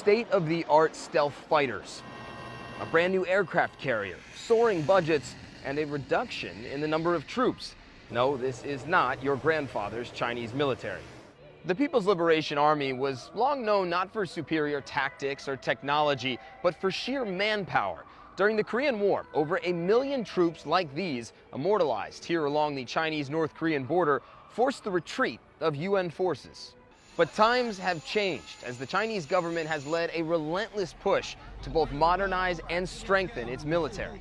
state-of-the-art stealth fighters, a brand new aircraft carrier, soaring budgets, and a reduction in the number of troops. No, this is not your grandfather's Chinese military. The People's Liberation Army was long known not for superior tactics or technology, but for sheer manpower. During the Korean War, over 1 million troops like these, immortalized here along the Chinese-North Korean border, forced the retreat of UN forces. But times have changed as the Chinese government has led a relentless push to both modernize and strengthen its military.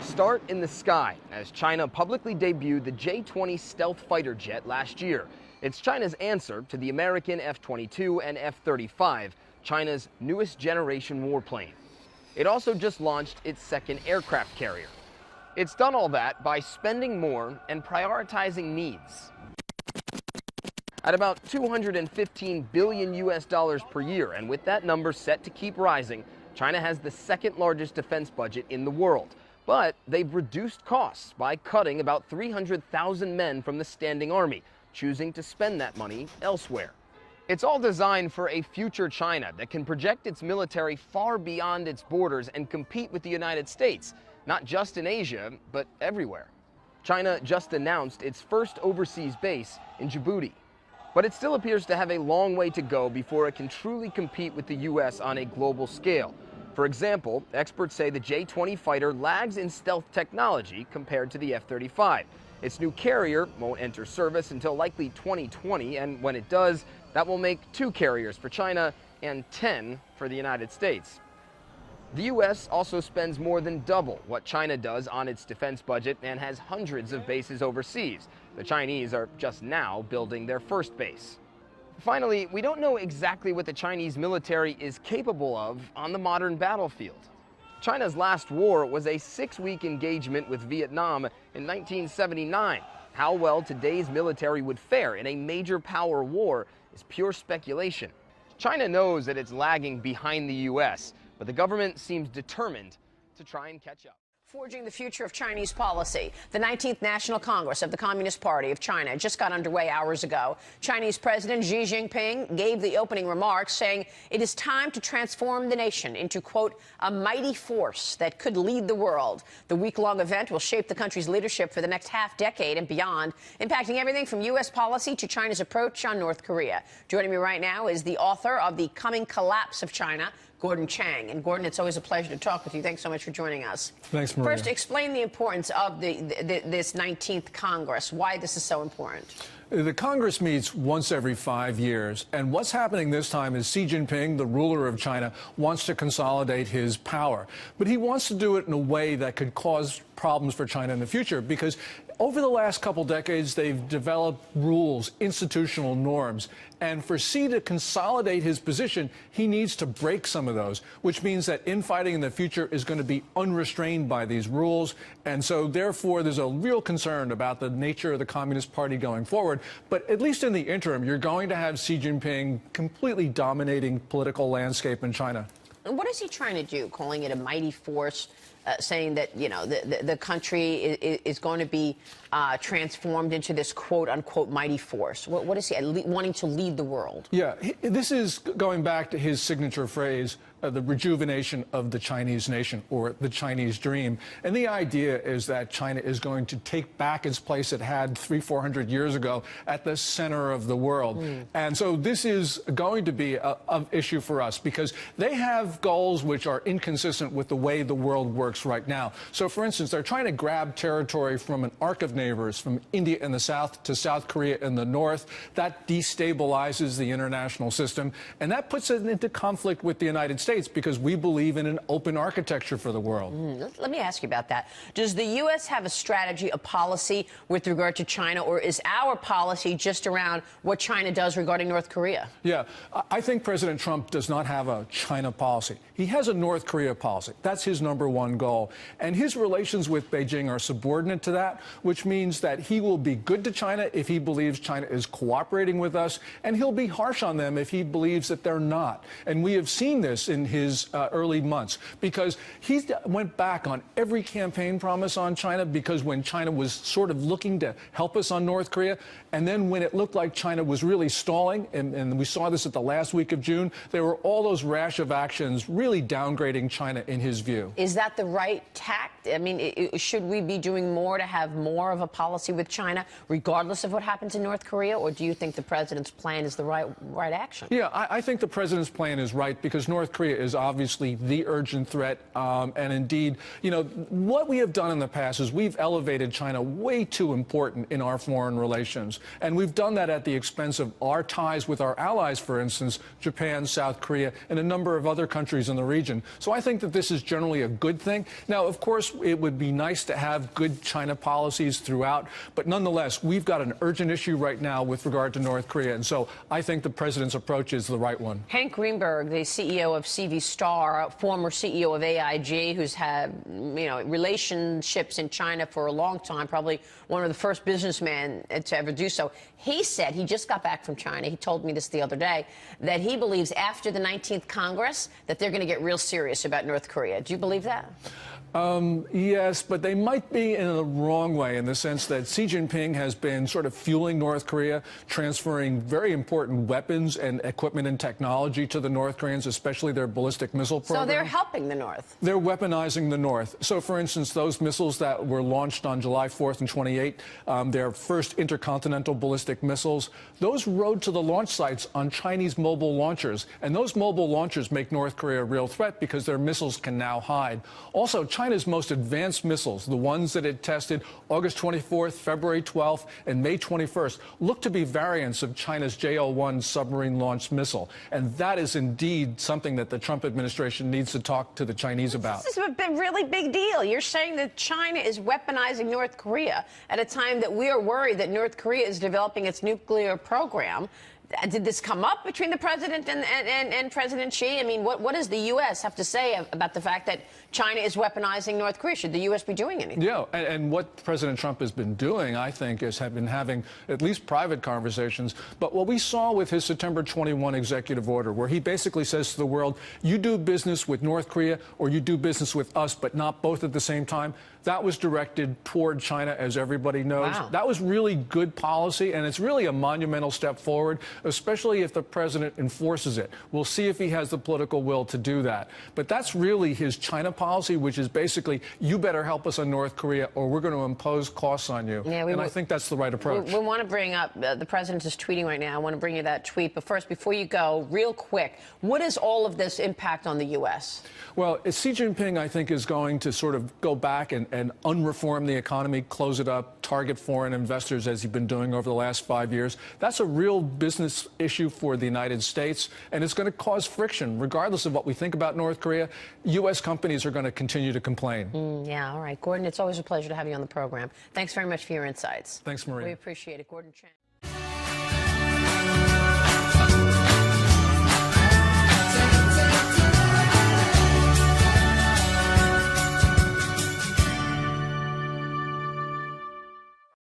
Start in the sky, as China publicly debuted the J-20 stealth fighter jet last year. It's China's answer to the American F-22 and F-35, China's newest generation warplane. It also just launched its second aircraft carrier. It's done all that by spending more and prioritizing needs. At about $215 billion per year, and with that number set to keep rising, China has the second largest defense budget in the world. But they've reduced costs by cutting about 300,000 men from the standing army, choosing to spend that money elsewhere. It's all designed for a future China that can project its military far beyond its borders and compete with the United States, not just in Asia, but everywhere. China just announced its first overseas base in Djibouti. But it still appears to have a long way to go before it can truly compete with the U.S. on a global scale. For example, experts say the J-20 fighter lags in stealth technology compared to the F-35. Its new carrier won't enter service until likely 2020, and when it does, that will make 2 carriers for China and 10 for the United States. The U.S. also spends more than double what China does on its defense budget and has hundreds of bases overseas. The Chinese are just now building their first base. Finally, we don't know exactly what the Chinese military is capable of on the modern battlefield. China's last war was a 6-week engagement with Vietnam in 1979. How well today's military would fare in a major power war is pure speculation. China knows that it's lagging behind the U.S., but the government seems determined to try and catch up. Forging the future of Chinese policy. The 19th National Congress of the Communist Party of China just got underway hours ago. Chinese President Xi Jinping gave the opening remarks, saying it is time to transform the nation into, quote, a mighty force that could lead the world. The week-long event will shape the country's leadership for the next half-decade and beyond, impacting everything from U.S. policy to China's approach on North Korea. Joining me right now is the author of The Coming Collapse of China, Gordon Chang. And Gordon, it's always a pleasure to talk with you. Thanks so much for joining us. Thanks, Maria. First, explain the importance of this 19th Congress, why this is so important. The Congress meets once every 5 years, and what's happening this time is Xi Jinping, the ruler of China, wants to consolidate his power. But he wants to do it in a way that could cause problems for China in the future, because over the last couple decades, they've developed rules, institutional norms. And for Xi to consolidate his position, he needs to break some of those, which means that infighting in the future is going to be unrestrained by these rules. And so, therefore, there's a real concern about the nature of the Communist Party going forward. But at least in the interim, you're going to have Xi Jinping completely dominating political landscape in China. And what is he trying to do, calling it a mighty force? Saying that, you know, the country is going to be transformed into this quote-unquote mighty force. What is he wanting to lead the world? Yeah, this is going back to his signature phrase, the rejuvenation of the Chinese nation, or the Chinese dream. And the idea is that China is going to take back its place it had 300-400 years ago at the center of the world. And so this is going to be an issue for us, because they have goals which are inconsistent with the way the world works right now. So, for instance, they're trying to grab territory from an arc of neighbors, from India in the south to South Korea in the north. That destabilizes the international system, and that puts it into conflict with the United States, because we believe in an open architecture for the world. Let me ask you about that. Does the U.S. have a strategy, a policy with regard to China, or is our policy just around what China does regarding North Korea? Yeah, I think President Trump does not have a China policy. He has a North Korea policy. That's his #1 goal. And his relations with Beijing are subordinate to that, which means that he will be good to China if he believes China is cooperating with us, and he'll be harsh on them if he believes that they're not. And we have seen this in his early months, because he went back on every campaign promise on China, because when China was sort of looking to help us on North Korea, and then when it looked like China was really stalling, and we saw this at the last week of June, there were all those rash of actions really downgrading China in his view. Is that the right tact? I mean, should we be doing more to have more of a policy with China, regardless of what happens in North Korea, or do you think the president's plan is the right action? Yeah, I think the president's plan is right, because North Korea is obviously the urgent threat. And indeed, you know, what we have done in the past is we've elevated China way too important in our foreign relations. And we've done that at the expense of our ties with our allies, for instance, Japan, South Korea, and a number of other countries in the region. So I think that this is generally a good thing. Now, of course, it would be nice to have good China policies throughout. But nonetheless, we've got an urgent issue right now with regard to North Korea. And so I think the president's approach is the right one. Hank Greenberg, the CEO of CV Star, former CEO of AIG, who's had, you know, relationships in China for a long time, probably one of the first businessmen to ever do so. He said, he just got back from China, he told me this the other day, that he believes after the 19th Congress that they're going to get real serious about North Korea. Do you believe that? Yes, but they might be in the wrong way, in the sense that Xi Jinping has been sort of fueling North Korea, transferring very important weapons and equipment and technology to the North Koreans, especially their ballistic missile program. So they're helping the North. They're weaponizing the North. So, for instance, those missiles that were launched on July 4th and 28th, their first intercontinental ballistic missiles, those rode to the launch sites on Chinese mobile launchers. And those mobile launchers make North Korea a real threat, because their missiles can now hide. Also, China's most advanced missiles, the ones that it tested August 24th, February 12th, and May 21st, look to be variants of China's JL-1 submarine-launched missile. And that is indeed something that the Trump administration needs to talk to the Chinese about. This is a really big deal. You're saying that China is weaponizing North Korea at a time that we are worried that North Korea is developing its nuclear program. Did this come up between the president and President Xi? I mean, what does the U.S. have to say about the fact that China is weaponizing North Korea? Should the U.S. be doing anything? Yeah, and what President Trump has been doing, I think, is have been having at least private conversations. But what we saw with his September 21 executive order, where he basically says to the world, you do business with North Korea or you do business with us, but not both at the same time, that was directed toward China, as everybody knows. Wow. That was really good policy, and it's really a monumental step forward, especially if the president enforces it. We'll see if he has the political will to do that. But that's really his China policy, which is basically, you better help us on North Korea or we're going to impose costs on you. Yeah, and I think that's the right approach. We want to bring up, the president is tweeting right now. I want to bring you that tweet. But first, before you go, real quick, what is all of this impact on the U.S.? Well, Xi Jinping, I think, is going to sort of go back and unreform the economy, close it up, target foreign investors, as he's been doing over the last 5 years. That's a real business issue for the United States, and it's going to cause friction. Regardless of what we think about North Korea, U.S. companies are going to continue to complain. Yeah, all right. Gordon, it's always a pleasure to have you on the program. Thanks very much for your insights. Thanks, Maria. We appreciate it. Gordon Chang.